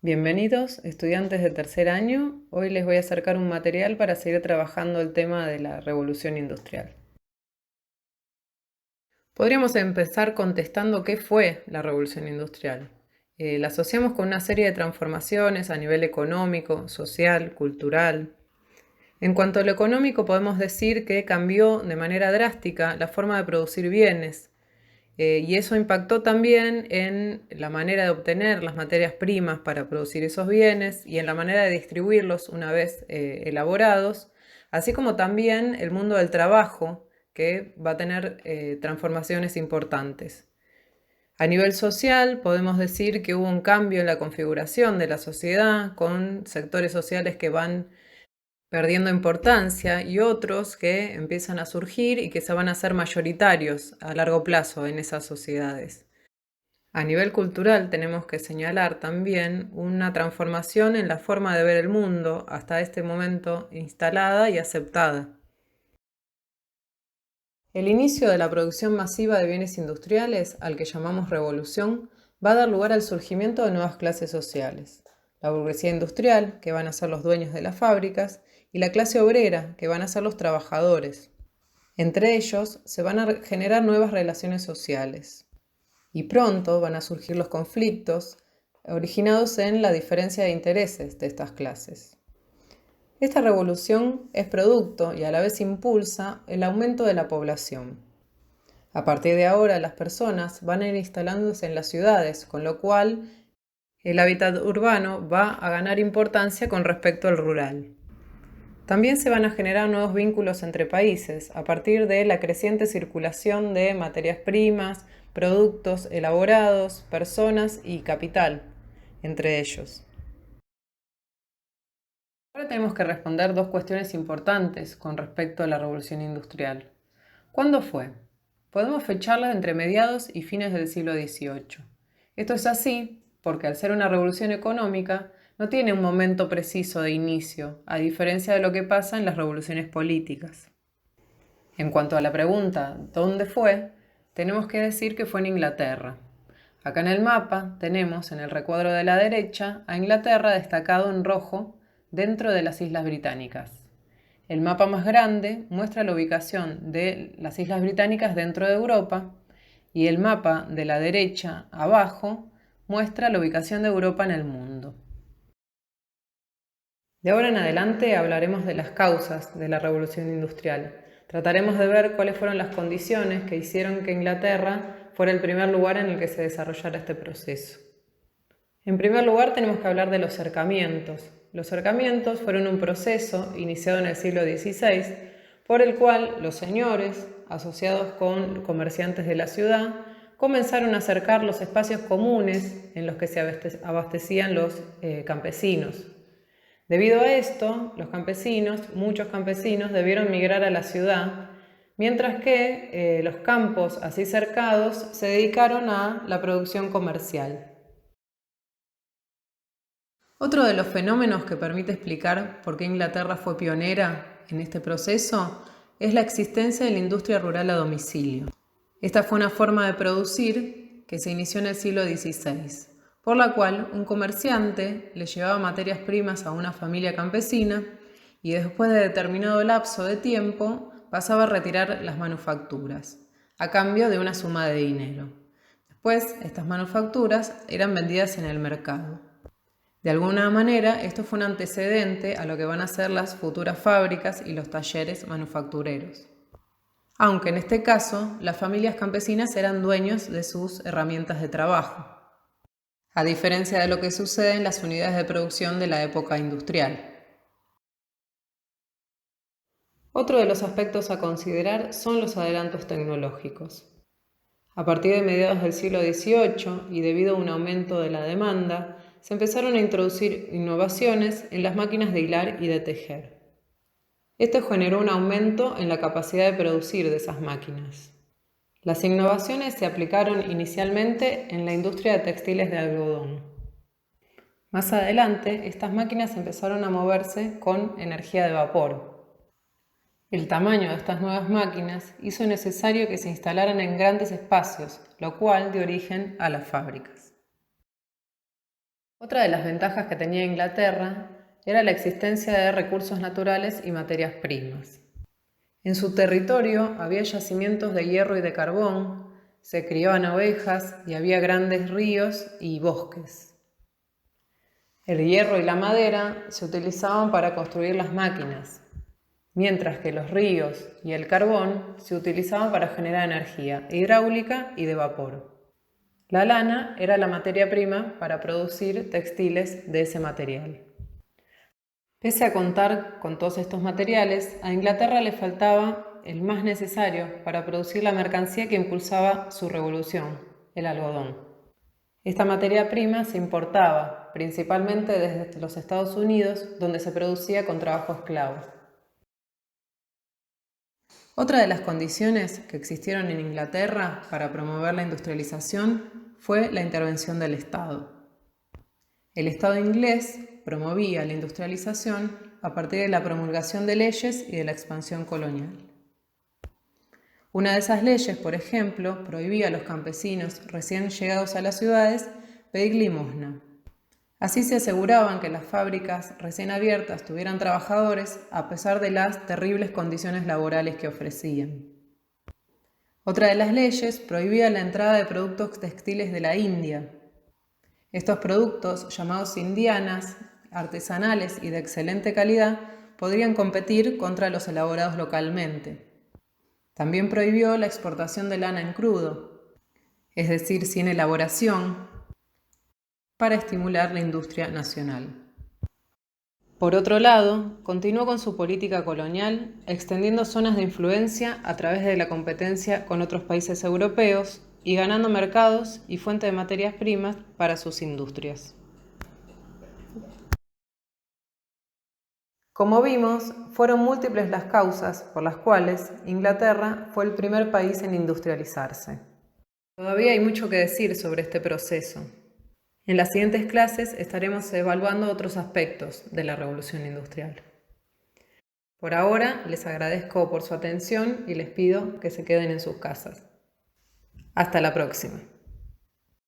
Bienvenidos, estudiantes de tercer año. Hoy les voy a acercar un material para seguir trabajando el tema de la revolución industrial. Podríamos empezar contestando qué fue la revolución industrial. La asociamos con una serie de transformaciones a nivel económico, social, cultural. En cuanto a lo económico, podemos decir que cambió de manera drástica la forma de producir bienes, y eso impactó también en la manera de obtener las materias primas para producir esos bienes y en la manera de distribuirlos una vez elaborados, así como también el mundo del trabajo, que va a tener transformaciones importantes. A nivel social, podemos decir que hubo un cambio en la configuración de la sociedad, con sectores sociales que van perdiendo importancia y otros que empiezan a surgir y que se van a hacer mayoritarios a largo plazo en esas sociedades. A nivel cultural tenemos que señalar también una transformación en la forma de ver el mundo, hasta este momento instalada y aceptada. El inicio de la producción masiva de bienes industriales, al que llamamos revolución, va a dar lugar al surgimiento de nuevas clases sociales. La burguesía industrial, que van a ser los dueños de las fábricas, y la clase obrera, que van a ser los trabajadores. Entre ellos se van a generar nuevas relaciones sociales. Y pronto van a surgir los conflictos originados en la diferencia de intereses de estas clases. Esta revolución es producto y a la vez impulsa el aumento de la población. A partir de ahora, las personas van a ir instalándose en las ciudades, con lo cual el hábitat urbano va a ganar importancia con respecto al rural. También se van a generar nuevos vínculos entre países a partir de la creciente circulación de materias primas, productos elaborados, personas y capital, entre ellos. Ahora tenemos que responder dos cuestiones importantes con respecto a la revolución industrial. ¿Cuándo fue? Podemos fecharla entre mediados y fines del siglo XVIII. Esto es así porque al ser una revolución económica no tiene un momento preciso de inicio, a diferencia de lo que pasa en las revoluciones políticas. En cuanto a la pregunta ¿dónde fue?, tenemos que decir que fue en Inglaterra. Acá en el mapa tenemos en el recuadro de la derecha a Inglaterra destacado en rojo dentro de las Islas Británicas. El mapa más grande muestra la ubicación de las Islas Británicas dentro de Europa y el mapa de la derecha abajo muestra la ubicación de Europa en el mundo. De ahora en adelante hablaremos de las causas de la revolución industrial. Trataremos de ver cuáles fueron las condiciones que hicieron que Inglaterra fuera el primer lugar en el que se desarrollara este proceso. En primer lugar tenemos que hablar de los cercamientos. Los cercamientos fueron un proceso iniciado en el siglo XVI por el cual los señores, asociados con comerciantes de la ciudad, comenzaron a cercar los espacios comunes en los que se abastecían los campesinos. Debido a esto, muchos campesinos, debieron migrar a la ciudad, mientras que los campos así cercados se dedicaron a la producción comercial. Otro de los fenómenos que permite explicar por qué Inglaterra fue pionera en este proceso es la existencia de la industria rural a domicilio. Esta fue una forma de producir que se inició en el siglo XVI, por la cual un comerciante le llevaba materias primas a una familia campesina y después de determinado lapso de tiempo pasaba a retirar las manufacturas, a cambio de una suma de dinero. Después, estas manufacturas eran vendidas en el mercado. De alguna manera, esto fue un antecedente a lo que van a ser las futuras fábricas y los talleres manufactureros. Aunque en este caso, las familias campesinas eran dueños de sus herramientas de trabajo, a diferencia de lo que sucede en las unidades de producción de la época industrial. Otro de los aspectos a considerar son los adelantos tecnológicos. A partir de mediados del siglo XVIII y debido a un aumento de la demanda, se empezaron a introducir innovaciones en las máquinas de hilar y de tejer. Esto generó un aumento en la capacidad de producir de esas máquinas. Las innovaciones se aplicaron inicialmente en la industria de textiles de algodón. Más adelante, estas máquinas empezaron a moverse con energía de vapor. El tamaño de estas nuevas máquinas hizo necesario que se instalaran en grandes espacios, lo cual dio origen a las fábricas. Otra de las ventajas que tenía Inglaterra era la existencia de recursos naturales y materias primas. En su territorio había yacimientos de hierro y de carbón, se criaban ovejas y había grandes ríos y bosques. El hierro y la madera se utilizaban para construir las máquinas, mientras que los ríos y el carbón se utilizaban para generar energía hidráulica y de vapor. La lana era la materia prima para producir textiles de ese material. Pese a contar con todos estos materiales, a Inglaterra le faltaba el más necesario para producir la mercancía que impulsaba su revolución, el algodón. Esta materia prima se importaba, principalmente desde los Estados Unidos, donde se producía con trabajo esclavo. Otra de las condiciones que existieron en Inglaterra para promover la industrialización fue la intervención del Estado. El Estado inglés promovía la industrialización a partir de la promulgación de leyes y de la expansión colonial. Una de esas leyes, por ejemplo, prohibía a los campesinos recién llegados a las ciudades pedir limosna. Así se aseguraban que las fábricas recién abiertas tuvieran trabajadores a pesar de las terribles condiciones laborales que ofrecían. Otra de las leyes prohibía la entrada de productos textiles de la India. Estos productos, llamados indianas, artesanales y de excelente calidad, podrían competir contra los elaborados localmente. También prohibió la exportación de lana en crudo, es decir, sin elaboración, para estimular la industria nacional. Por otro lado, continuó con su política colonial, extendiendo zonas de influencia a través de la competencia con otros países europeos y ganando mercados y fuente de materias primas para sus industrias. Como vimos, fueron múltiples las causas por las cuales Inglaterra fue el primer país en industrializarse. Todavía hay mucho que decir sobre este proceso. En las siguientes clases estaremos evaluando otros aspectos de la revolución industrial. Por ahora, les agradezco por su atención y les pido que se queden en sus casas. Hasta la próxima.